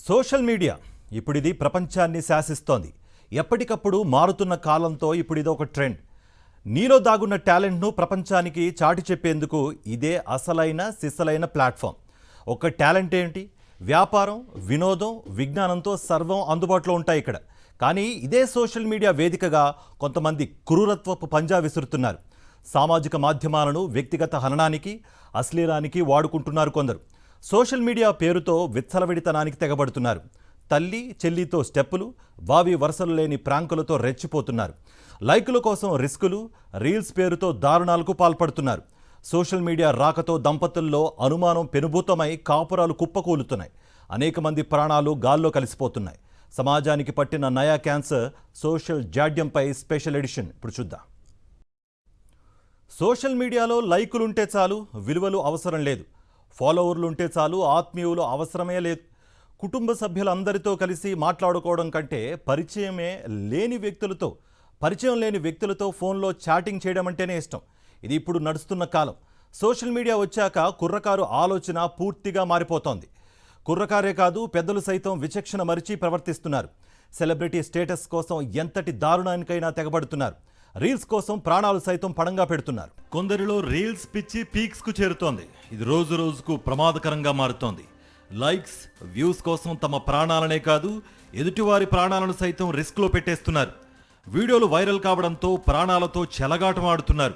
Social media ఇప్పుడు ఇది ప్రపంచాన్ని శాసిస్తోంది. ఎప్పటికప్పుడు మారుతున్న కాలంతో ఇప్పుడు ఇది ఒక ట్రెండ్. నీలో దాగున్న టాలెంట్ను ప్రపంచానికి చాటి చెప్పేందుకు ఇదే అసలైన సిసలైన ప్లాట్ఫామ్. ఒక టాలెంట్ ఏంటి? వ్యాపారం, వినోదం, విజ్ఞానంతో సర్వం అందుబాటులో ఉంటాయి ఇక్కడ. కానీ ఇదే సోషల్ మీడియా వేదికగా కొంతమంది క్రూరత్వపు పంజా విసురుతున్నారు. సామాజిక మాధ్యమాలను వ్యక్తిగత హననానికి, అశ్లీలానికి వాడుకుంటున్నారు కొందరు. సోషల్ మీడియా పేరుతో విచ్చలవిడితనానికి తెగబడుతున్నారు. తల్లి చెల్లితో స్టెప్పులు, బావి వరుసలు లేని ప్రాంకులతో రెచ్చిపోతున్నారు. లైకుల కోసం రిస్కులు, రీల్స్ పేరుతో దారుణాలకు పాల్పడుతున్నారు. సోషల్ మీడియా రాకతో దంపతుల్లో అనుమానం పెనుభూతమై కాపురాలు కుప్పకూలుతున్నాయి. అనేక మంది ప్రాణాలు గాల్లో కలిసిపోతున్నాయి. సమాజానికి పట్టిన నయా క్యాన్సర్ సోషల్ జాడ్యంపై స్పెషల్ ఎడిషన్ ఇప్పుడు చూద్దాం. సోషల్ మీడియాలో లైకులుంటే చాలు, విలువలు అవసరం లేదు. ఫాలోవర్లు ఉంటే చాలు, ఆత్మీయులు అవసరమే లేదు. కుటుంబ సభ్యులందరితో కలిసి మాట్లాడుకోవడం కంటే పరిచయం లేని వ్యక్తులతో ఫోన్లో చాటింగ్ చేయడం అంటేనే ఇష్టం. ఇది ఇప్పుడు నడుస్తున్న కాలం. సోషల్ మీడియా వచ్చాక కుర్రకారు ఆలోచన పూర్తిగా మారిపోతోంది. కుర్రకారే కాదు, పెద్దలు సైతం విచక్షణ మరిచి ప్రవర్తిస్తున్నారు. సెలబ్రిటీ స్టేటస్ కోసం ఎంతటి దారుణానికైనా తెగబడుతున్నారు. రీల్స్ కోసం ప్రాణాలు సైతం పణంగా పెడుతున్నారు. కొందరిలో రీల్స్ పిచ్చి పీక్స్కు చేరుతోంది. ఇది రోజు రోజుకు ప్రమాదకరంగా మారుతోంది. లైక్స్, వ్యూస్ కోసం తమ ప్రాణాలనే కాదు, ఎదుటివారి ప్రాణాలను సైతం రిస్క్లో పెట్టేస్తున్నారు. వీడియోలు వైరల్ కావడంతో ప్రాణాలతో చెలగాటమాడుతున్నారు.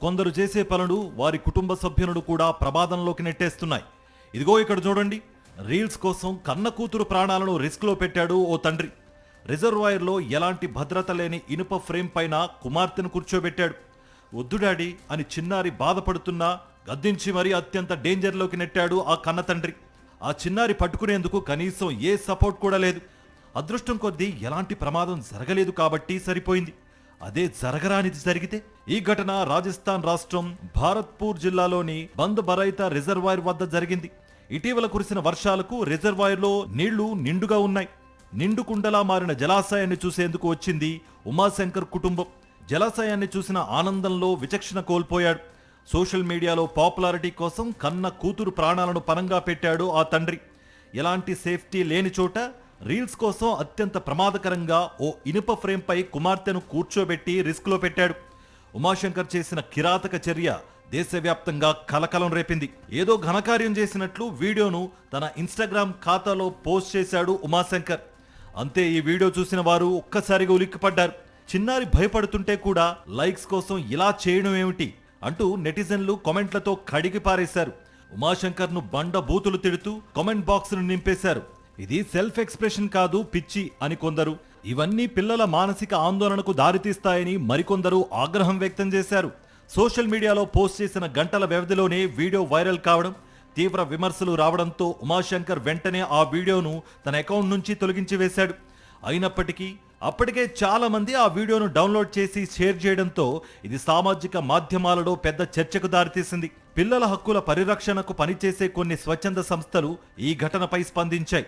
కొందరు చేసే పనులు వారి కుటుంబ సభ్యులను కూడా ప్రమాదంలోకి నెట్టేస్తున్నాయి. ఇదిగో ఇక్కడ చూడండి. రీల్స్ కోసం కన్న కూతురు ప్రాణాలను రిస్క్లో పెట్టాడు ఓ తండ్రి. రిజర్వాయర్లో ఎలాంటి భద్రత లేని ఇనుప ఫ్రేమ్ పైన కుమార్తెను కూర్చోబెట్టాడు. వద్దు డాడీ అని చిన్నారి బాధపడుతున్నా గద్దించి మరీ అత్యంత డేంజర్లోకి నెట్టాడు ఆ కన్న తండ్రి. ఆ చిన్నారి పట్టుకునేందుకు కనీసం ఏ సపోర్ట్ కూడా లేదు. అదృష్టం కొద్దీ ఎలాంటి ప్రమాదం జరగలేదు కాబట్టి సరిపోయింది. అదే జరగరానిది జరిగితే? ఈ ఘటన రాజస్థాన్ రాష్ట్రం భారత్పూర్ జిల్లాలోని బంద్ బరైతా రిజర్వాయర్ వద్ద జరిగింది. ఇటీవల కురిసిన వర్షాలకు రిజర్వాయర్లో నీళ్లు నిండుగా ఉన్నాయి. నిండు కుండలా మారిన జలాశయాన్ని చూసేందుకు వచ్చింది ఉమాశంకర్ కుటుంబం. జలాశయాన్ని చూసిన ఆనందంలో విచక్షణ కోల్పోయాడు. సోషల్ మీడియాలో పాపులారిటీ కోసం కన్న కూతురు ప్రాణాలను పణంగా పెట్టాడు ఆ తండ్రి. ఎలాంటి సేఫ్టీ లేని చోట రీల్స్ కోసం అత్యంత ప్రమాదకరంగా ఓ ఇనుప ఫ్రేమ్పై కుమార్తెను కూర్చోబెట్టి రిస్క్లో పెట్టాడు. ఉమాశంకర్ చేసిన కిరాతక చర్య దేశవ్యాప్తంగా కలకలం రేపింది. ఏదో ఘనకార్యం చేసినట్లు వీడియోను తన ఇన్స్టాగ్రామ్ ఖాతాలో పోస్ట్ చేశాడు ఉమాశంకర్. అంతే, ఈ వీడియో చూసిన వారు ఒక్కసారిగా ఉలిక్కిపడ్డారు. చిన్నారి భయపడుతుంటే కూడా లైక్స్ కోసం ఇలా చేయడం ఏమిటి అంటూ నెటిజన్లు కామెంట్లతో కడిగి పారేశారు. ఉమాశంకర్ను బండ బూతులు తిడుతూ కామెంట్ బాక్స్ను నింపేశారు. ఇది సెల్ఫ్ ఎక్స్ప్రెషన్ కాదు, పిచ్చి అని కొందరు, ఇవన్నీ పిల్లల మానసిక ఆందోళనకు దారితీస్తాయని మరికొందరు ఆగ్రహం వ్యక్తం చేశారు. సోషల్ మీడియాలో పోస్ట్ చేసిన గంటల వ్యవధిలోనే వీడియో వైరల్ కావడం, తీవ్ర విమర్శలు రావడంతో ఉమాశంకర్ వెంటనే ఆ వీడియోను తన అకౌంట్ నుంచి తొలగించి వేశాడు. అయినప్పటికీ అప్పటికే చాలా మంది ఆ వీడియోను డౌన్లోడ్ చేసి షేర్ చేయడంతో ఇది సామాజిక మాధ్యమాలలో పెద్ద చర్చకు దారితీసింది. పిల్లల హక్కుల పరిరక్షణకు పనిచేసే కొన్ని స్వచ్ఛంద సంస్థలు ఈ ఘటనపై స్పందించాయి.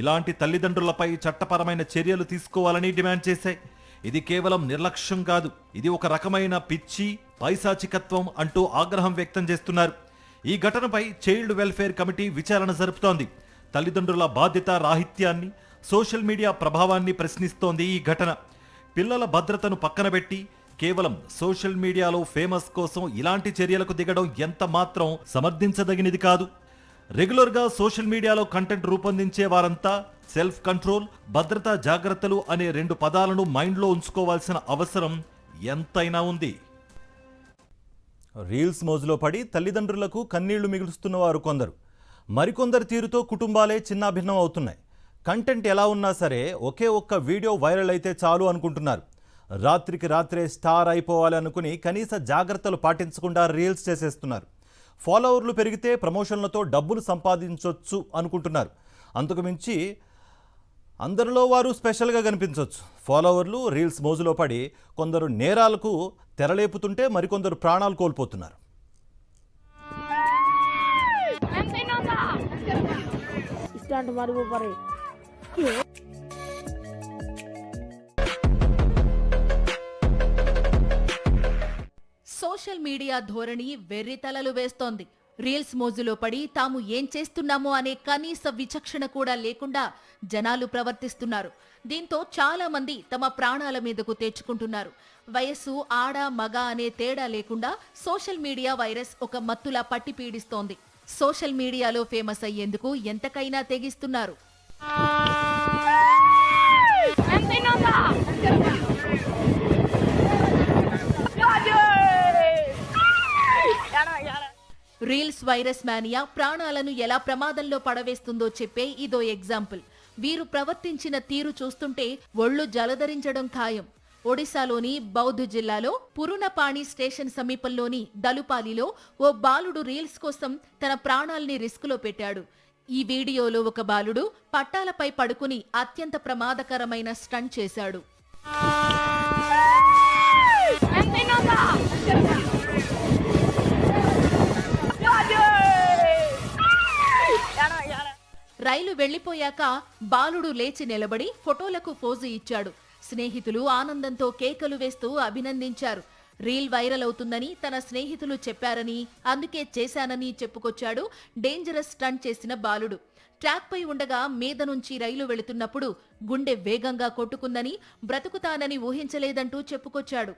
ఇలాంటి తల్లిదండ్రులపై చట్టపరమైన చర్యలు తీసుకోవాలని డిమాండ్ చేశాయి. ఇది కేవలం నిర్లక్ష్యం కాదు, ఇది ఒక రకమైన పిచ్చి, పైశాచికత్వం అంటూ ఆగ్రహం వ్యక్తం చేస్తున్నారు. ఈ ఘటనపై చైల్డ్ వెల్ఫేర్ కమిటీ విచారణ జరుపుతోంది. తల్లిదండ్రుల బాధ్యత రాహిత్యాన్ని, సోషల్ మీడియా ప్రభావాన్ని ప్రశ్నిస్తోంది ఈ ఘటన. పిల్లల భద్రతను పక్కనబెట్టి కేవలం సోషల్ మీడియాలో ఫేమస్ కోసం ఇలాంటి చర్యలకు దిగడం ఎంత మాత్రం సమర్థించదగినది కాదు. రెగ్యులర్గా సోషల్ మీడియాలో కంటెంట్ రూపొందించే వారంతా సెల్ఫ్ కంట్రోల్, భద్రతా జాగ్రత్తలు అనే 2 పదాలను మైండ్లో ఉంచుకోవాల్సిన అవసరం ఎంతైనా ఉంది. రీల్స్ మోజులో పడి తల్లిదండ్రులకు కన్నీళ్లు మిగులుస్తున్న వారు కొందరు. మరికొందరి తీరుతో కుటుంబాలే చిన్నాభిన్నం అవుతున్నాయి. కంటెంట్ ఎలా ఉన్నా సరే ఒకే ఒక్క వీడియో వైరల్ అయితే చాలు అనుకుంటున్నారు. రాత్రికి రాత్రే స్టార్ అయిపోవాలి అనుకుని కనీస జాగ్రత్తలు పాటించకుండా రీల్స్ చేసేస్తున్నారు. ఫాలోవర్లు పెరిగితే ప్రమోషన్లతో డబ్బులు సంపాదించవచ్చు అనుకుంటున్నారు. అంతకుమించి అందరిలో వారు స్పెషల్గా కనిపించవచ్చు. ఫాలోవర్లు రీల్స్ మోజులో పడి కొందరు నేరాలకు తెరలేపుతుంటే మరికొందరు ప్రాణాలు కోల్పోతున్నారు. సోషల్ మీడియా ధోరణి వెర్రితలలు వేస్తోంది. రీల్స్ మోజులో పడి తాము ఏం చేస్తున్నామో అనే కనీస విచక్షణ కూడా లేకుండా జనాలు ప్రవర్తిస్తున్నారు. దీంతో చాలా మంది తమ ప్రాణాల మీదకు తెచ్చుకుంటున్నారు. వయస్సు ఆడ మగ అనే తేడా లేకుండా సోషల్ మీడియా వైరస్ ఒక మత్తులా పట్టి పీడిస్తోంది. సోషల్ మీడియాలో ఫేమస్ అయ్యేందుకు ఎంతకైనా తెగిస్తున్నారు. రీల్స్ వైరస్ మానియా ప్రాణాలను ఎలా ప్రమాదంలో పడవేస్తుందో చెప్పే ఇదో ఎగ్జాంపుల్. వీరు ప్రవర్తించిన తీరు చూస్తుంటే ఒళ్ళు జలధరించడం ఖాయం. ఒడిశాలోని బౌద్ధ్ జిల్లాలో పురునపాణి స్టేషన్ సమీపంలోని దలుపాలిలో ఓ బాలుడు రీల్స్ కోసం తన ప్రాణాల్ని రిస్కులో పెట్టాడు. ఈ వీడియోలో ఒక బాలుడు పట్టాలపై పడుకుని అత్యంత ప్రమాదకరమైన స్టంట్ చేశాడు. రైలు వెళ్లిపోయాక బాలుడు లేచి నిలబడి ఫోటోలకు పోజు ఇచ్చాడు. స్నేహితులు ఆనందంతో కేకలు వేస్తూ అభినందించారు. రీల్ వైరల్ అవుతుందని తన స్నేహితులు చెప్పారని, అందుకే చేశానని చెప్పుకొచ్చాడు డేంజరస్ స్టంట్ చేసిన బాలుడు. ట్రాక్ పై ఉండగా మీద నుంచి రైలు వెళుతున్నప్పుడు గుండె వేగంగా కొట్టుకుందని, బ్రతుకుతానని ఊహించలేదంటూ చెప్పుకొచ్చాడు.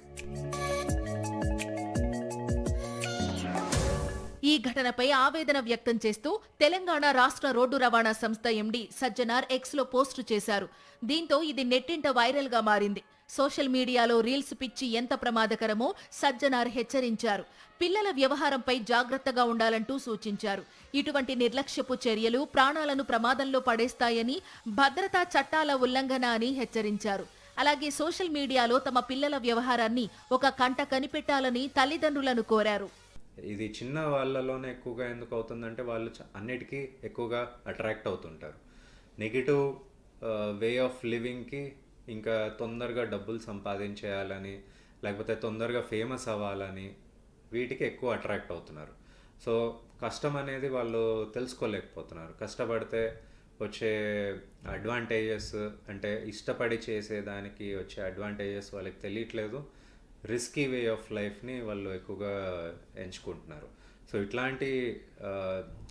ఈ ఘటనపై ఆవేదన వ్యక్తం చేస్తూ తెలంగాణ రాష్ట్ర రోడ్డు రవాణా సంస్థ ఎండీ సజ్జనార్ ఎక్స్లో పోస్టు చేశారు. దీంతో ఇది నెట్టింట వైరల్ గా మారింది. సోషల్ మీడియాలో రీల్స్ పిచ్చి ఎంత ప్రమాదకరమో సజ్జనార్ హెచ్చరించారు. పిల్లల వ్యవహారంపై జాగ్రత్తగా ఉండాలంటూ సూచించారు. ఇటువంటి నిర్లక్ష్యపు చర్యలు ప్రాణాలను ప్రమాదంలో పడేస్తాయని, భద్రతా చట్టాల ఉల్లంఘన అని హెచ్చరించారు. అలాగే సోషల్ మీడియాలో తమ పిల్లల వ్యవహారాన్ని ఒక కంట కనిపెట్టాలని తల్లిదండ్రులను కోరారు. ఇది చిన్న వాళ్ళలోనే ఎక్కువగా ఎందుకు అవుతుందంటే వాళ్ళు అన్నిటికీ ఎక్కువగా అట్రాక్ట్ అవుతుంటారు. నెగిటివ్ వే ఆఫ్ లివింగ్కి, ఇంకా తొందరగా డబ్బులు సంపాదించేయాలని, లేకపోతే తొందరగా ఫేమస్ అవ్వాలని వీటికి ఎక్కువ అట్రాక్ట్ అవుతున్నారు. సో కష్టం అనేది వాళ్ళు తెలుసుకోలేకపోతున్నారు. కష్టపడితే వచ్చే అడ్వాంటేజెస్, అంటే ఇష్టపడి చేసేదానికి వచ్చే అడ్వాంటేజెస్ వాళ్ళకి తెలియట్లేదు. రిస్కీ వే ఆఫ్ లైఫ్ని వాళ్ళు ఎక్కువగా ఎంచుకుంటున్నారు. సో ఇట్లాంటి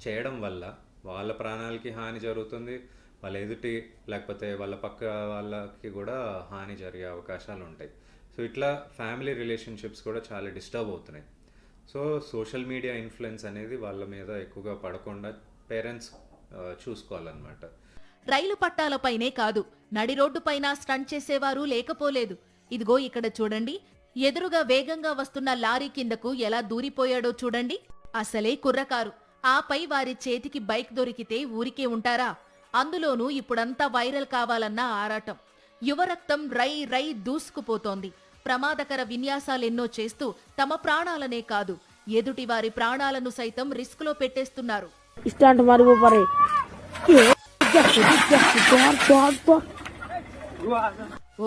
చేయడం వల్ల వాళ్ళ ప్రాణాలకి హాని జరుగుతుంది, వాళ్ళ ఎదుటి లేకపోతే వాళ్ళ పక్క వాళ్ళకి కూడా హాని జరిగే అవకాశాలు ఉంటాయి. సో ఇట్లా ఫ్యామిలీ రిలేషన్షిప్స్ కూడా చాలా డిస్టర్బ్ అవుతున్నాయి. సో సోషల్ మీడియా ఇన్ఫ్లుయెన్స్ అనేది వాళ్ళ మీద ఎక్కువగా పడకుండా పేరెంట్స్ చూసుకోవాలన్నమాట. రైలు పట్టాలపైనే కాదు, నడి రోడ్డుపైన స్టంట్ చేసేవారు లేకపోలేదు. ఇదిగో ఇక్కడ చూడండి, ఎదురుగా వేగంగా వస్తున్న లారీ కిందకు ఎలా దూరిపోయాడో చూడండి. అసలే కుర్రకారు, ఆపై వారి చేతికి బైక్ దొరికితే ఊరికే ఉంటారా? అందులోనూ ఇప్పుడంతా వైరల్ కావాలన్న ఆరాటం. యువరక్తం రై రై దూసుకుపోతోంది. ప్రమాదకర విన్యాసాలెన్నో చేస్తూ తమ ప్రాణాలనే కాదు, ఎదుటి వారి ప్రాణాలను సైతం రిస్క్ లో పెట్టేస్తున్నారు.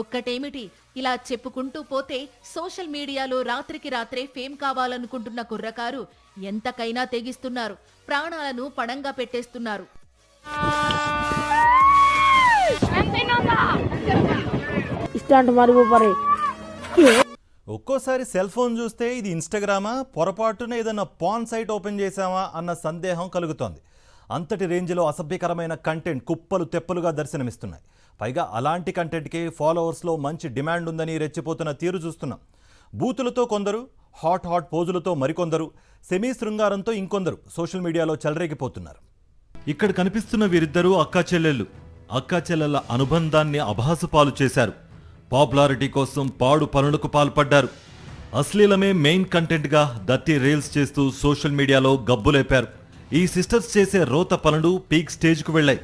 ఒక్కటేమిటి, ఇలా చెప్పుకుంటూ పోతే సోషల్ మీడియాలో రాత్రికి రాత్రే ఫేమ్ కావాలనుకుంటున్న కుర్రకారు ఎంతకైనా తెగిస్తున్నారు. ప్రాణాలను పణంగా పెట్టేస్తున్నారు. ఒక్కోసారి సెల్ ఫోన్ చూస్తే ఇది ఇన్స్టాగ్రామా, పొరపాటున ఏదన్నా పాన్ సైట్ ఓపెన్ చేశామా అన్న సందేహం కలుగుతోంది. అంతటి రేంజ్లో అసభ్యకరమైన కంటెంట్ కుప్పలు తెప్పలుగా దర్శనమిస్తున్నాయి. పైగా అలాంటి కంటెంట్కి ఫాలోవర్స్లో మంచి డిమాండ్ ఉందని రెచ్చిపోతున్న తీరు చూస్తున్నాం. బూతులతో కొందరు, హాట్ పోజులతో మరికొందరు, సెమీ శృంగారంతో ఇంకొందరు సోషల్ మీడియాలో చెలరేగిపోతున్నారు. ఇక్కడ కనిపిస్తున్న వీరిద్దరూ అక్కా చెల్లెళ్ళు. అక్కా చెల్లెళ్ల అనుబంధాన్ని అభాసుపాలు చేశారు. పాపులారిటీ కోసం పాడు పనులకు పాల్పడ్డారు. అశ్లీలమే మెయిన్ కంటెంట్గా దత్తి రీల్స్ చేస్తూ సోషల్ మీడియాలో గబ్బులేపారు. ఈ సిస్టర్స్ చేసే రోత పనులు పీక్ స్టేజ్కు వెళ్లాయి.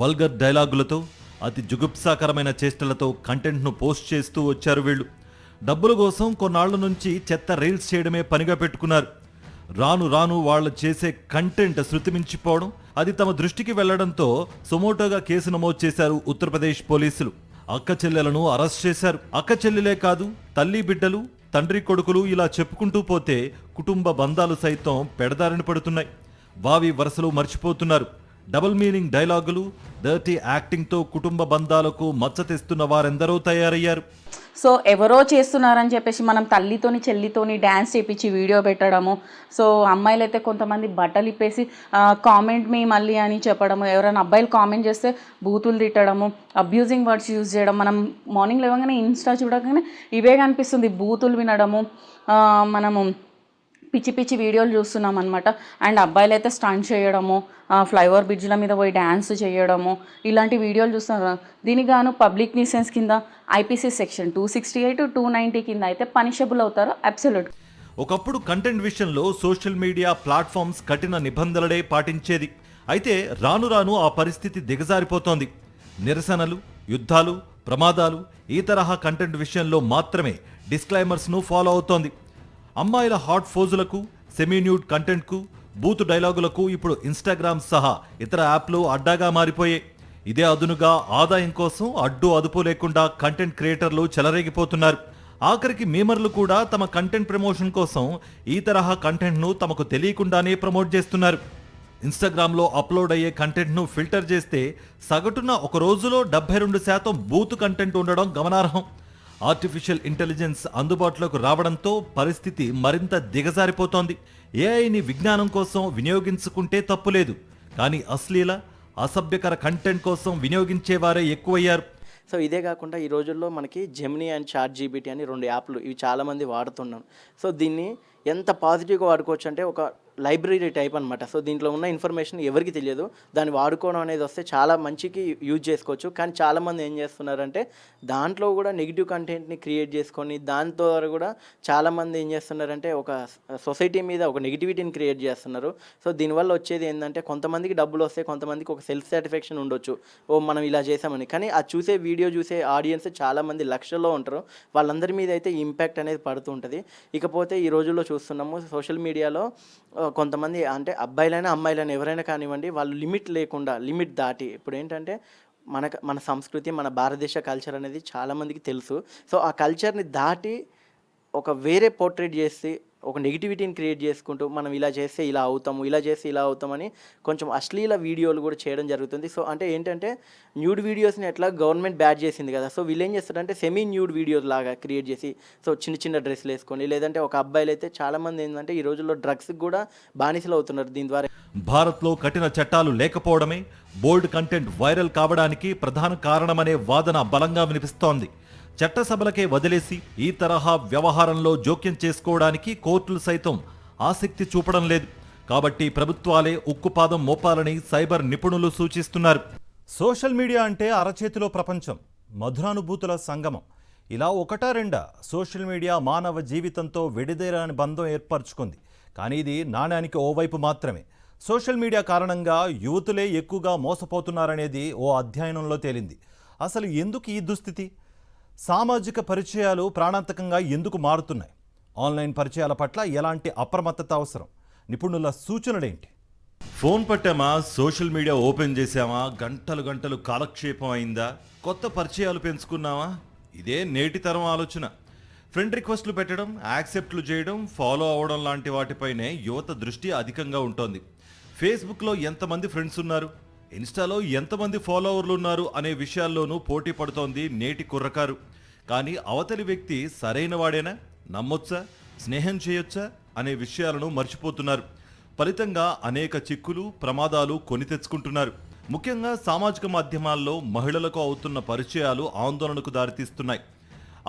వల్గర్ డైలాగులతో, అతి జుగుప్సాకరమైన చేష్టలతో కంటెంట్ను పోస్ట్ చేస్తూ వచ్చారు వీళ్ళు. డబ్బుల కోసం కొన్నాళ్ల నుంచి చెత్త రీల్స్ చేయడమే పనిగా పెట్టుకున్నారు. రాను రాను వాళ్ళు చేసే కంటెంట్ శృతిమించిపోవడం, అది తమ దృష్టికి వెళ్లడంతో సుమోటోగా కేసు నమోదు చేశారు ఉత్తరప్రదేశ్ పోలీసులు. అక్క చెల్లెలను అరెస్ట్ చేశారు. అక్క చెల్లెలే కాదు, తల్లి బిడ్డలు, తండ్రి కొడుకులు ఇలా చెప్పుకుంటూ పోతే కుటుంబ బంధాలు సైతం పెడదారిన పడుతున్నాయి. వావి వరసలు మర్చిపోతున్నారు. డబుల్ మీనింగ్ డైలాగులు, డర్టీ యాక్టింగ్తో కుటుంబ బంధాలకు మచ్చ తెస్తున్న వారెందరో తయారయ్యారు. సో ఎవరో చేస్తున్నారని చెప్పేసి మనం తల్లితోని చెల్లితోని డ్యాన్స్ చేపించి వీడియో పెట్టడము. సో అమ్మాయిలు అయితే కొంతమంది బట్టలు ఇప్పేసి కామెంట్ మీ మళ్ళీ అని చెప్పడము, ఎవరైనా అబ్బాయిలు కామెంట్ చేస్తే బూతులు తిట్టడము, అబ్యూజింగ్ వర్డ్స్ యూజ్ చేయడం. మనం మార్నింగ్ లేవగానే ఇన్స్టా చూడగానే ఇవే కనిపిస్తుంది, బూతులు వినడము, మనము పిచ్చి పిచ్చి వీడియోలు చూస్తున్నాం అనమాట. అండ్ అబ్బాయిలు అయితే స్టంట్ చేయడము, ఫ్లైఓవర్ బ్రిడ్జ్ల మీద పోయి డ్యాన్స్ చేయడము, ఇలాంటి వీడియోలు చూస్తున్నారు. దీనికి గాను పబ్లిక్ న్యూసెన్స్ కింద ఐపీసీ సెక్షన్ 268, 290 కింద అయితే పనిషబుల్ అవుతారు అబ్సల్యూట్. ఒకప్పుడు కంటెంట్ విషయంలో సోషల్ మీడియా ప్లాట్ఫామ్స్ కఠిన నిబంధనలే పాటించేది. అయితే రాను రాను ఆ పరిస్థితి దిగజారిపోతోంది. నిరసనలు, యుద్ధాలు, ప్రమాదాలు, ఈ తరహా కంటెంట్ విషయంలో మాత్రమే డిస్క్లైమర్స్ను ఫాలో అవుతోంది. అమ్మాయిల హాట్ ఫోజులకు, సెమీన్యూడ్ కంటెంట్కు, బూతు డైలాగులకు ఇప్పుడు ఇన్స్టాగ్రామ్ సహా ఇతర యాప్లు అడ్డాగా మారిపోయాయి. ఇదే అదునుగా ఆదాయం కోసం అడ్డు అదుపు లేకుండా కంటెంట్ క్రియేటర్లు చెలరేగిపోతున్నారు. ఆఖరికి మీమర్లు కూడా తమ కంటెంట్ ప్రమోషన్ కోసం ఈ తరహా కంటెంట్ను తమకు తెలియకుండానే ప్రమోట్ చేస్తున్నారు. ఇన్స్టాగ్రామ్లో అప్లోడ్ అయ్యే కంటెంట్ను ఫిల్టర్ చేస్తే సగటున ఒక రోజులో 72% బూతు కంటెంట్ ఉండడం గమనార్హం. ఆర్టిఫిషియల్ ఇంటెలిజెన్స్ అందుబాటులోకి రావడంతో పరిస్థితి మరింత దిగజారిపోతోంది. ఏఐని విజ్ఞానం కోసం వినియోగించుకుంటే తప్పులేదు, కానీ అశ్లీల, అసభ్యకర కంటెంట్ కోసం వినియోగించేవారే ఎక్కువయ్యారు. సో ఇదే కాకుండా ఈ రోజుల్లో మనకి జెమినీ అండ్ ChatGPT అని 2 యాప్లు ఇవి చాలామంది వాడుతున్నాం. సో దీన్ని ఎంత పాజిటివ్గా వాడుకోవచ్చు అంటే ఒక లైబ్రరీ టైప్ అనమాట. సో దీంట్లో ఉన్న ఇన్ఫర్మేషన్ ఎవరికి తెలియదు, దాన్ని వాడుకోవడం అనేది వస్తే చాలా మంచికి యూజ్ చేసుకోవచ్చు. కానీ చాలామంది ఏం చేస్తున్నారంటే దాంట్లో కూడా నెగిటివ్ కంటెంట్ని క్రియేట్ చేసుకొని దాని ద్వారా కూడా చాలామంది ఏం చేస్తున్నారంటే ఒక సొసైటీ మీద ఒక నెగిటివిటీని క్రియేట్ చేస్తున్నారు. సో దీనివల్ల వచ్చేది ఏంటంటే కొంతమందికి డబ్బులు వస్తాయి, కొంతమందికి ఒక సెల్ఫ్ సాటిస్ఫాక్షన్ ఉండొచ్చు, ఓ మనం ఇలా చేసామని. కానీ ఆ వీడియో చూసే ఆడియన్స్ చాలామంది లక్షల్లో ఉంటారు, వాళ్ళందరి మీద అయితే ఇంపాక్ట్ అనేది పడుతూ ఉంటుంది. ఇకపోతే ఈ రోజుల్లో చూస్తున్నాము సోషల్ మీడియాలో కొంతమంది అంటే అబ్బాయిలైనా అమ్మాయిలైనా ఎవరైనా కానివ్వండి, వాళ్ళు లిమిట్ దాటి ఇప్పుడు ఏంటంటే మన సంస్కృతి, మన భారతదేశ కల్చర్ అనేది చాలామందికి తెలుసు. సో ఆ కల్చర్ని దాటి ఒక వేరే పోర్ట్రేట్ చేసి ఒక నెగిటివిటీని క్రియేట్ చేసుకుంటూ మనం ఇలా చేస్తే ఇలా అవుతాము, ఇలా చేస్తే ఇలా అవుతామని కొంచెం అశ్లీల వీడియోలు కూడా చేయడం జరుగుతుంది. సో అంటే ఏంటంటే న్యూడ్ వీడియోస్ని ఎట్లా గవర్నమెంట్ బ్యాన్ చేసింది కదా, సో వీళ్ళు ఏం చేస్తారంటే సెమీ న్యూడ్ వీడియోస్ లాగా క్రియేట్ చేసి సో చిన్న చిన్న డ్రెస్సులు వేసుకొని, లేదంటే ఒక అబ్బాయిలు అయితే చాలామంది ఏంటంటే ఈ రోజుల్లో డ్రగ్స్కి కూడా బానిసలు అవుతున్నారు దీని ద్వారా. భారత్లో కఠిన చట్టాలు లేకపోవడమే బోల్డ్ కంటెంట్ వైరల్ కావడానికి ప్రధాన కారణమనే వాదన బలంగా వినిపిస్తోంది. చట్టసభలకే వదిలేసి ఈ తరహా వ్యవహారంలో జోక్యం చేసుకోవడానికి కోర్టులు సైతం ఆసక్తి చూపడం లేదు. కాబట్టి ప్రభుత్వాలే ఉక్కుపాదం మోపాలని సైబర్ నిపుణులు సూచిస్తున్నారు. సోషల్ మీడియా అంటే అరచేతిలో ప్రపంచం, మధురానుభూతుల సంగమం. ఇలా ఒకటా రెండా సోషల్ మీడియా మానవ జీవితంతో విడిదేరాని బంధం ఏర్పరచుకుంది. కానీ ఇది నాణ్యానికి ఓవైపు మాత్రమే. సోషల్ మీడియా కారణంగా యువతులే ఎక్కువగా మోసపోతున్నారనేది ఓ అధ్యయనంలో తేలింది. అసలు ఎందుకు ఈ దుస్థితి? సామాజిక పరిచయాలు ప్రాణాంతకంగా ఎందుకు మారుతున్నాయి? ఆన్లైన్ పరిచయాల పట్ల ఎలాంటి అప్రమత్తత అవసరం? నిపుణుల సూచనలేంటి? ఫోన్ పట్టామా, సోషల్ మీడియా ఓపెన్ చేసామా, గంటలు గంటలు కాలక్షేపం అయిందా, కొత్త పరిచయాలు పెంచుకున్నామా? ఇదే నేటి తరం ఆలోచన. ఫ్రెండ్ రిక్వెస్ట్లు పెట్టడం, యాక్సెప్ట్లు చేయడం, ఫాలో అవ్వడం లాంటి వాటిపైనే యువత దృష్టి అధికంగా ఉంటుంది. ఫేస్బుక్లో ఎంతమంది ఫ్రెండ్స్ ఉన్నారు, ఇన్స్టాలో ఎంతమంది ఫాలోవర్లు ఉన్నారు అనే విషయాల్లోనూ పోటీ పడుతోంది నేటి కుర్రకారు. కానీ అవతలి వ్యక్తి సరైన వాడేనా, నమ్మొచ్చా, స్నేహం చేయొచ్చా అనే విషయాలను మర్చిపోతున్నారు. ఫలితంగా అనేక చిక్కులు, ప్రమాదాలు కొని తెచ్చుకుంటున్నారు. ముఖ్యంగా సామాజిక మాధ్యమాల్లో మహిళలకు అవుతున్న పరిచయాలు ఆందోళనకు దారితీస్తున్నాయి.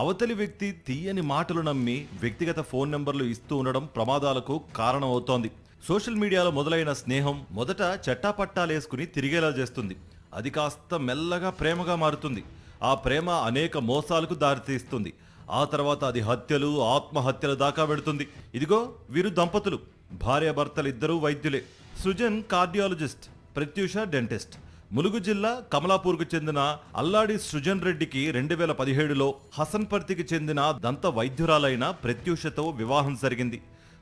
అవతలి వ్యక్తి తీయని మాటలు నమ్మి వ్యక్తిగత ఫోన్ నెంబర్లు ఇస్తూ ఉండడం ప్రమాదాలకు కారణమవుతోంది. సోషల్ మీడియాలో మొదలైన స్నేహం మొదట చట్టాపట్టాలేసుకుని తిరిగేలా చేస్తుంది. అది కాస్త మెల్లగా ప్రేమగా మారుతుంది. ఆ ప్రేమ అనేక మోసాలకు దారితీస్తుంది. ఆ తర్వాత అది హత్యలు, ఆత్మహత్యల దాకా వెడుతుంది. ఇదిగో వీరు దంపతులు, భార్యాభర్తలిద్దరూ వైద్యులే. Srujan cardiologist, Pratyusha dentist. ములుగు జిల్లా కమలాపూర్కు చెందిన అల్లాడి సృజన్ రెడ్డికి 2017లో హసన్పర్తికి చెందిన దంత వైద్యురాలైన ప్రత్యూషతో వివాహం జరిగింది.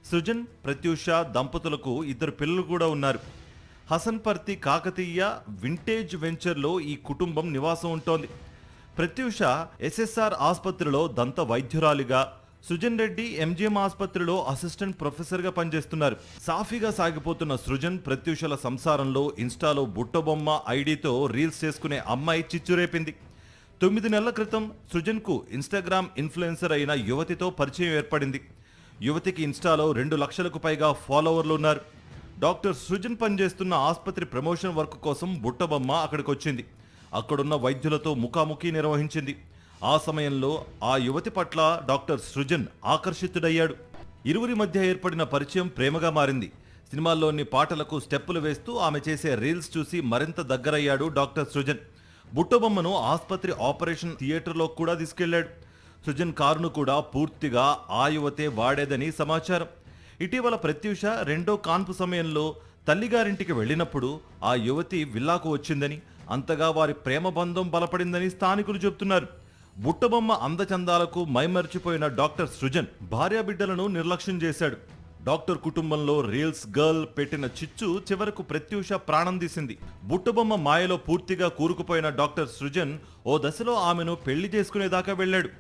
సృజన్, ప్రత్యూష దంపతులకు 2 పిల్లలు కూడా ఉన్నారు. హసన్పర్తి కాకతీయ వింటేజ్ వెంచర్లో ఈ కుటుంబం నివాసం ఉంటోంది. ప్రత్యూష SSR ఆసుపత్రిలో దంత వైద్యురాలిగా, సృజన్ రెడ్డి ఎంజిఎం ఆసుపత్రిలో అసిస్టెంట్ ప్రొఫెసర్గా పనిచేస్తున్నారు. సాఫీగా సాగిపోతున్న సృజన్ ప్రత్యూషల సంసారంలో ఇన్స్టాలో బుట్టబొమ్మ ఐడితో రీల్స్ చేసుకునే అమ్మాయి చిచ్చురేపింది. 9 నెలల క్రితం సృజన్కు ఇన్స్టాగ్రామ్ ఇన్ఫ్లుయెన్సర్ అయిన యువతితో పరిచయం ఏర్పడింది. యువతికి ఇన్స్టాలో 2 లక్షలకు పైగా ఫాలోవర్లు ఉన్నారు. డాక్టర్ సృజన్ పనిచేస్తున్న ఆసుపత్రి ప్రమోషన్ వర్క్ కోసం బుట్టబొమ్మ అక్కడికి వచ్చింది. అక్కడున్న వైద్యులతో ముఖాముఖి నిర్వహించింది. ఆ సమయంలో ఆ యువతి పట్ల డాక్టర్ సృజన్ ఆకర్షితుడయ్యాడు. ఇరువురి మధ్య ఏర్పడిన పరిచయం ప్రేమగా మారింది. సినిమాల్లోని పాటలకు స్టెప్పులు వేస్తూ ఆమె చేసే రీల్స్ చూసి మరింత దగ్గరయ్యాడు డాక్టర్ సృజన్. బుట్టబొమ్మను ఆసుపత్రి ఆపరేషన్ థియేటర్లో కూడా తీసుకెళ్లాడు. సృజన్ కారును కూడా పూర్తిగా ఆ యువతే వాడేదని సమాచారం. ఇటీవల ప్రత్యూష రెండో కాన్పు సమయంలో తల్లిగారింటికి వెళ్ళినప్పుడు ఆ యువతి విల్లాకు వచ్చిందని, అంతగా వారి ప్రేమ బంధం బలపడిందని స్థానికులు చెబుతున్నారు. బుట్టబొమ్మ అందచందాలకు మైమర్చిపోయిన డాక్టర్ సృజన్ భార్యాబిడ్డలను నిర్లక్ష్యం చేశాడు. డాక్టర్ కుటుంబంలో రీల్స్ గర్ల్ పెట్టిన చిచ్చు చివరకు ప్రత్యూష ప్రాణం తీసింది. బుట్టబొమ్మ మాయలో పూర్తిగా కూరుకుపోయిన డాక్టర్ సృజన్ ఓ దశలో ఆమెను పెళ్లి చేసుకునేదాకా వెళ్ళాడు.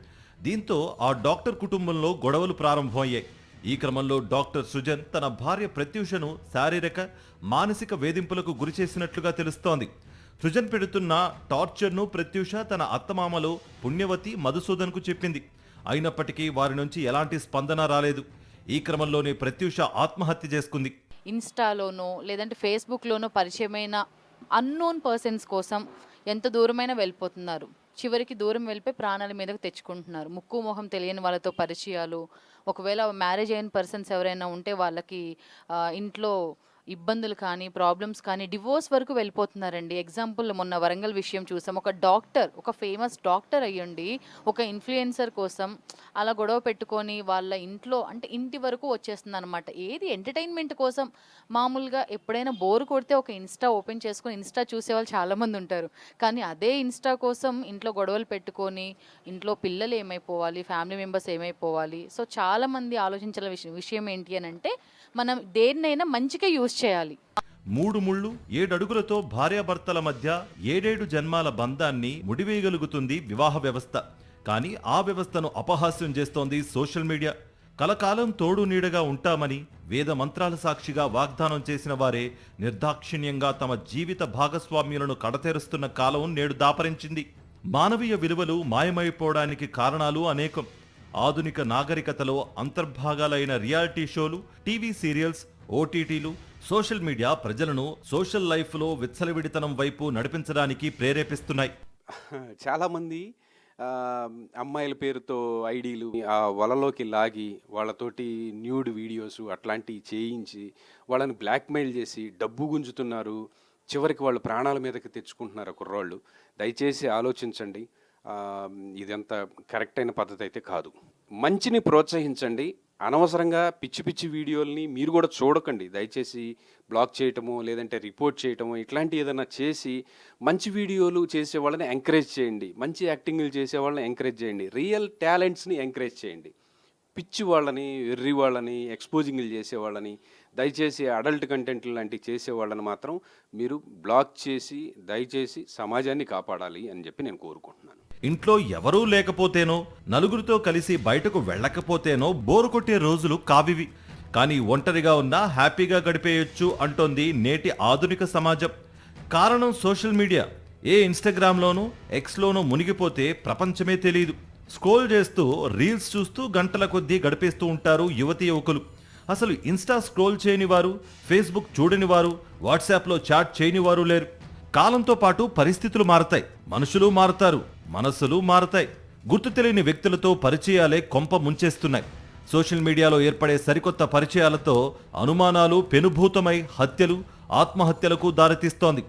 దీంతో ఆ డాక్టర్ కుటుంబంలో గొడవలు ప్రారంభమయ్యాయి. ఈ క్రమంలో డాక్టర్ సృజన్ తన భార్య ప్రత్యూషను శారీరక మానసిక వేధింపులకు గురిచేసినట్లుగా తెలుస్తోంది. సృజన్ పెడుతున్న టార్చర్ను ప్రత్యూష తన అత్తమామలు పుణ్యవతి మధుసూదన్కు చెప్పింది. అయినప్పటికీ వారి నుంచి ఎలాంటి స్పందన రాలేదు. ఈ క్రమంలోనే ప్రత్యూష ఆత్మహత్య చేసుకుంది. ఇన్స్టాలోనో లేదంటే ఫేస్బుక్లోనో పరిచయమైన అన్నోన్ పర్సన్స్ కోసం ఎంత దూరమైనా వెళ్ళిపోతున్నారు. చివరికి దూరం వెళ్ళిపోయి ప్రాణాల మీదకు తెచ్చుకుంటున్నారు. ముక్కు మొహం తెలియని వాళ్ళతో పరిచయాలు, ఒకవేళ మ్యారేజ్ అయిన పర్సన్స్ ఎవరైనా ఉంటే వాళ్ళకి ఇంట్లో ఇబ్బందులు కానీ ప్రాబ్లమ్స్ కానీ డివోర్స్ వరకు వెళ్ళిపోతున్నారండి. ఎగ్జాంపుల్ మొన్న వరంగల్ విషయం చూసాం. ఒక డాక్టర్, ఒక ఫేమస్ డాక్టర్ అయ్యండి ఒక ఇన్ఫ్లుయెన్సర్ కోసం అలా గొడవ పెట్టుకొని వాళ్ళ ఇంట్లో అంటే ఇంటి వరకు వచ్చేస్తుంది అనమాట. ఏది ఎంటర్టైన్మెంట్ కోసం. మామూలుగా ఎప్పుడైనా బోర్ కొడితే ఒక ఇన్స్టా ఓపెన్ చేసుకొని ఇన్స్టా చూసేవాళ్ళు చాలామంది ఉంటారు. కానీ అదే ఇన్స్టా కోసం ఇంట్లో గొడవలు పెట్టుకొని ఇంట్లో పిల్లలు ఏమైపోవాలి, ఫ్యామిలీ మెంబర్స్ ఏమైపోవాలి. సో చాలామంది ఆలోచించాల విషయం ఏంటి అని అంటే మనం దేన్నైనా మంచిగా యూజ్ చేయాలి. 3 ముళ్ళు 7 అడుగులతో భార్యాభర్తల మధ్య 7 జన్మాల బంధాన్ని ముడివేయగలుగుతుంది వివాహ వ్యవస్థ. కానీ ఆ వ్యవస్థను అపహాస్యం చేస్తోంది సోషల్ మీడియా. కలకాలం తోడు నీడగా ఉంటామని వేద మంత్రాల సాక్షిగా వాగ్దానం చేసిన వారే నిర్దాక్షిణ్యంగా తమ జీవిత భాగస్వామ్యులను కడతెరుస్తున్న కాలం నేడు దాపరించింది. మానవీయ విలువలు మాయమైపోవడానికి కారణాలు అనేకం. ఆధునిక నాగరికతలో అంతర్భాగాలైన రియాలిటీ షోలు, టీవీ సీరియల్స్, ఓటీటీలు, సోషల్ మీడియా ప్రజలను సోషల్ లైఫ్లో విచ్చలవిడితనం వైపు నడిపించడానికి ప్రేరేపిస్తున్నాయి. చాలామంది అమ్మాయిల పేరుతో ఐడీలు ఆ వలలోకి లాగి వాళ్ళతోటి న్యూడ్ వీడియోస్ అట్లాంటివి చేయించి వాళ్ళని బ్లాక్మెయిల్ చేసి డబ్బు గుంజుతున్నారు. చివరికి వాళ్ళు ప్రాణాల మీదకి తెచ్చుకుంటున్నారు కుర్రాళ్ళు. దయచేసి ఆలోచించండి. ఇదంత కరెక్ట్ అయిన పద్ధతి అయితే కాదు. మంచిని ప్రోత్సహించండి. అనవసరంగా పిచ్చి పిచ్చి వీడియోల్ని మీరు కూడా చూడకండి. దయచేసి బ్లాక్ చేయటము లేదంటే రిపోర్ట్ చేయటము ఇట్లాంటి ఏదైనా చేసి మంచి వీడియోలు చేసే వాళ్ళని ఎంకరేజ్ చేయండి. మంచి యాక్టింగ్లు చేసే వాళ్ళని ఎంకరేజ్ చేయండి. రియల్ టాలెంట్స్ని ఎంకరేజ్ చేయండి. పిచ్చి వాళ్ళని, వెర్రి వాళ్ళని, ఎక్స్పోజింగ్లు చేసేవాళ్ళని, దయచేసి అడల్ట్ కంటెంట్లు లాంటివి చేసేవాళ్ళని మాత్రం మీరు బ్లాక్ చేసి దయచేసి సమాజాన్ని కాపాడాలి అని చెప్పి నేను కోరుకుంటున్నాను. ఇంట్లో ఎవరూ లేకపోతేనో, నలుగురితో కలిసి బయటకు వెళ్ళకపోతేనో బోరు కొట్టే రోజులు కావివి. కానీ ఒంటరిగా ఉన్నా హ్యాపీగా గడిపేయొచ్చు అంటోంది నేటి ఆధునిక సమాజం. కారణం సోషల్ మీడియా. ఏ ఇన్స్టాగ్రామ్లోనూ ఎక్స్లోనూ మునిగిపోతే ప్రపంచమే తెలియదు. స్క్రోల్ చేస్తూ రీల్స్ చూస్తూ గంటల కొద్దీ గడిపేస్తూ ఉంటారు యువతీ యువకులు. అసలు ఇన్స్టా స్క్రోల్ చేయని వారు, ఫేస్బుక్ చూడని వారు, వాట్సాప్లో చాట్ చేయని వారు లేరు. కాలంతో పాటు పరిస్థితులు మారతాయి, మనుషులు మారతారు, మనస్సులు మారతాయి. గుర్తు తెలియని వ్యక్తులతో పరిచయాలే కొంప ముంచేస్తున్నాయి. సోషల్ మీడియాలో ఏర్పడే సరికొత్త పరిచయాలతో అనుమానాలు పెనుభూతమై హత్యలు, ఆత్మహత్యలకు దారితీస్తోంది.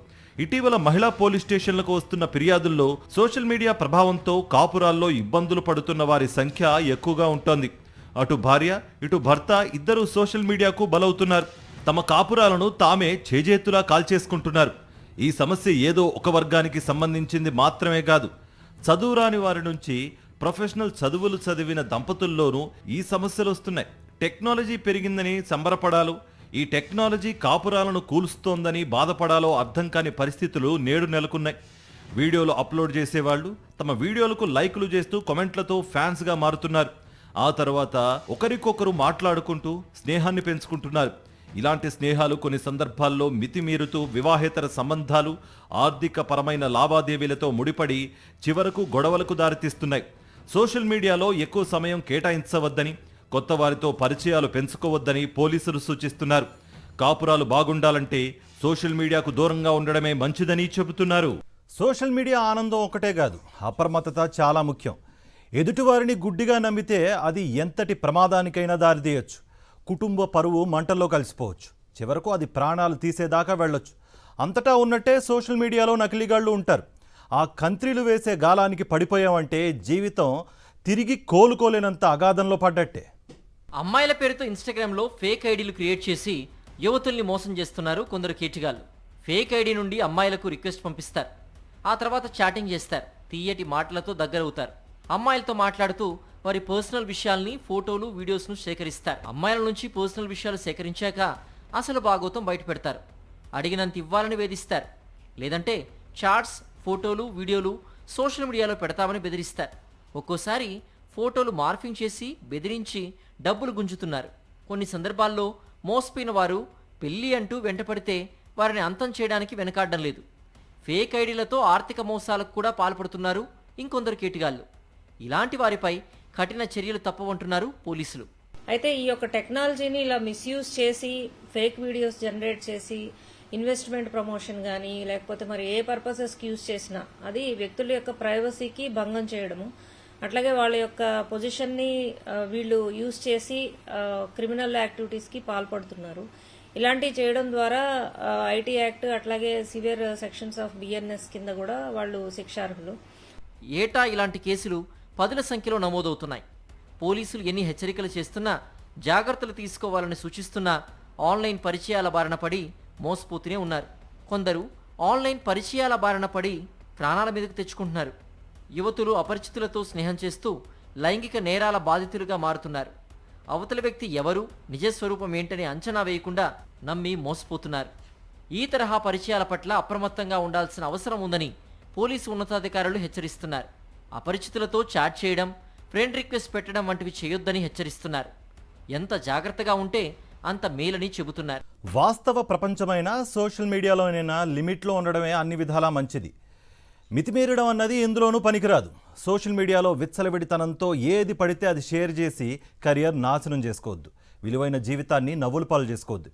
ఇటీవల మహిళా పోలీస్ స్టేషన్లకు వస్తున్న ఫిర్యాదుల్లో సోషల్ మీడియా ప్రభావంతో కాపురాల్లో ఇబ్బందులు పడుతున్న వారి సంఖ్య ఎక్కువగా ఉంటోంది. అటు భార్య, ఇటు భర్త ఇద్దరూ సోషల్ మీడియాకు బలవుతున్నారు. తమ కాపురాలను తామే చేజేతులా కాల్చేసుకుంటున్నారు. ఈ సమస్య ఏదో ఒక వర్గానికి సంబంధించింది మాత్రమే కాదు. చదువురాని వారి నుంచి ప్రొఫెషనల్ చదువులు చదివిన దంపతుల్లోనూ ఈ సమస్యలు వస్తున్నాయి. టెక్నాలజీ పెరిగిందని సంబరపడాలో, ఈ టెక్నాలజీ కాపురాలను కూలుస్తోందని బాధపడాలో అర్థం కాని పరిస్థితులు నేడు నెలకొన్నాయి. వీడియోలు అప్లోడ్ చేసేవాళ్ళు తమ వీడియోలకు లైకులు చేస్తూ కామెంట్లతో ఫ్యాన్స్గా మారుతున్నారు. ఆ తర్వాత ఒకరికొకరు మాట్లాడుకుంటూ స్నేహాన్ని పెంచుకుంటున్నారు. ఇలాంటి స్నేహాలు కొన్ని సందర్భాల్లో మితిమీరుతూ వివాహేతర సంబంధాలు, ఆర్థిక పరమైన లావాదేవీలతో ముడిపడి చివరకు గొడవలకు దారితీస్తున్నాయి. సోషల్ మీడియాలో ఎక్కువ సమయం కేటాయించవద్దని, కొత్త వారితో పరిచయాలు పెంచుకోవద్దని పోలీసులు సూచిస్తున్నారు. కాపురాలు బాగుండాలంటే సోషల్ మీడియాకు దూరంగా ఉండడమే మంచిదని చెబుతున్నారు. సోషల్ మీడియా ఆనందం ఒకటే కాదు, అప్రమత్తత చాలా ముఖ్యం. ఎదుటివారిని గుడ్డిగా నమ్మితే అది ఎంతటి ప్రమాదానికైనా దారితీయొచ్చు. కుటుంబ పరువు మంటల్లో కలిసిపోవచ్చు. చివరకు అది ప్రాణాలు తీసేదాకా వెళ్ళొచ్చు. అంతటా ఉన్నట్టే సోషల్ మీడియాలో నకిలీగాళ్ళు ఉంటారు. ఆ కంత్రీలు వేసే గాలానికి పడిపోయామంటే జీవితం తిరిగి కోలుకోలేనంత అగాధంలో పడ్డట్టే. అమ్మాయిల పేరుతో ఇన్స్టాగ్రామ్లో ఫేక్ ఐడీలు క్రియేట్ చేసి యువతుల్ని మోసం చేస్తున్నారు కొందరు కీటిగాళ్ళు. ఫేక్ ఐడి నుండి అమ్మాయిలకు రిక్వెస్ట్ పంపిస్తారు. ఆ తర్వాత చాటింగ్ చేస్తారు. తీయటి మాటలతో దగ్గరవుతారు. అమ్మాయిలతో మాట్లాడుతూ వారి పర్సనల్ విషయాల్ని, ఫోటోలు, వీడియోస్ను సేకరిస్తారు. అమ్మాయిల నుంచి పర్సనల్ విషయాలు సేకరించాక అసలు భాగోతం బయట పెడతారు. అడిగినంత ఇవ్వాలని వేధిస్తారు. లేదంటే చాట్స్, ఫోటోలు, వీడియోలు సోషల్ మీడియాలో పెడతామని బెదిరిస్తారు. ఒక్కోసారి ఫోటోలు మార్ఫింగ్ చేసి బెదిరించి డబ్బులు గుంజుతున్నారు. కొన్ని సందర్భాల్లో మోసపోయిన వారు పెళ్లి అంటూ వెంటపడితే వారిని అంతం చేయడానికి వెనకాడడం లేదు. ఫేక్ ఐడీలతో ఆర్థిక మోసాలకు కూడా పాల్పడుతున్నారు ఇంకొందరు కేటిగాళ్ళు. ఇలాంటి వారిపై కఠిన చర్యలు తప్పవంటున్నారు పోలీసులు. అయితే ఈ యొక్క టెక్నాలజీని ఇలా మిస్యూజ్ చేసి ఫేక్ వీడియోస్ జనరేట్ చేసి ఇన్వెస్ట్మెంట్ ప్రమోషన్ కానీ లేకపోతే మరి ఏ పర్పసెస్కి యూజ్ చేసినా అది వ్యక్తుల యొక్క ప్రైవసీకి భంగం చేయడము, అట్లాగే వాళ్ళ యొక్క పొజిషన్ని వీళ్ళు యూజ్ చేసి క్రిమినల్ యాక్టివిటీస్కి పాల్పడుతున్నారు. ఇలాంటివి చేయడం ద్వారా ఐటీ యాక్ట్ అట్లాగే సివియర్ సెక్షన్స్ ఆఫ్ బిఎన్ఎస్ కింద కూడా వాళ్ళు శిక్షార్హులు. ఏటా ఇలాంటి కేసులు పదుల సంఖ్యలో నమోదవుతున్నాయి. పోలీసులు ఎన్ని హెచ్చరికలు చేస్తున్నా, జాగ్రత్తలు తీసుకోవాలని సూచిస్తున్నా ఆన్లైన్ పరిచయాల బారిన పడి మోసపోతూనే ఉన్నారు. కొందరు ఆన్లైన్ పరిచయాల బారిన పడి ప్రాణాల మీదకు తెచ్చుకుంటున్నారు. యువతులు అపరిచితులతో స్నేహం చేస్తూ లైంగిక నేరాల బాధితులుగా మారుతున్నారు. అవతల వ్యక్తి ఎవరు, నిజస్వరూపం ఏంటని అంచనా వేయకుండా నమ్మి మోసపోతున్నారు. ఈ తరహా పరిచయాల పట్ల అప్రమత్తంగా ఉండాల్సిన అవసరం ఉందని పోలీసు ఉన్నతాధికారులు హెచ్చరిస్తున్నారు. అపరిచితులతో చాట్ చేయడం, ఫ్రెండ్ రిక్వెస్ట్ పెట్టడం వంటివి చేయొద్దని హెచ్చరిస్తున్నారు. ఎంత జాగ్రత్తగా ఉంటే అంత మేలని చెబుతున్నారు. వాస్తవ ప్రపంచమైన సోషల్ మీడియాలోనైనా లిమిట్లో ఉండడమే అన్ని విధాలా మంచిది. మితిమీరడం అన్నది ఎందులోనూ పనికిరాదు. సోషల్ మీడియాలో విచ్చలవిడితనంతో ఏది పడితే అది షేర్ చేసి కెరియర్ నాశనం చేసుకోవద్దు. విలువైన జీవితాన్ని నవ్వుల పాలు చేసుకోవద్దు.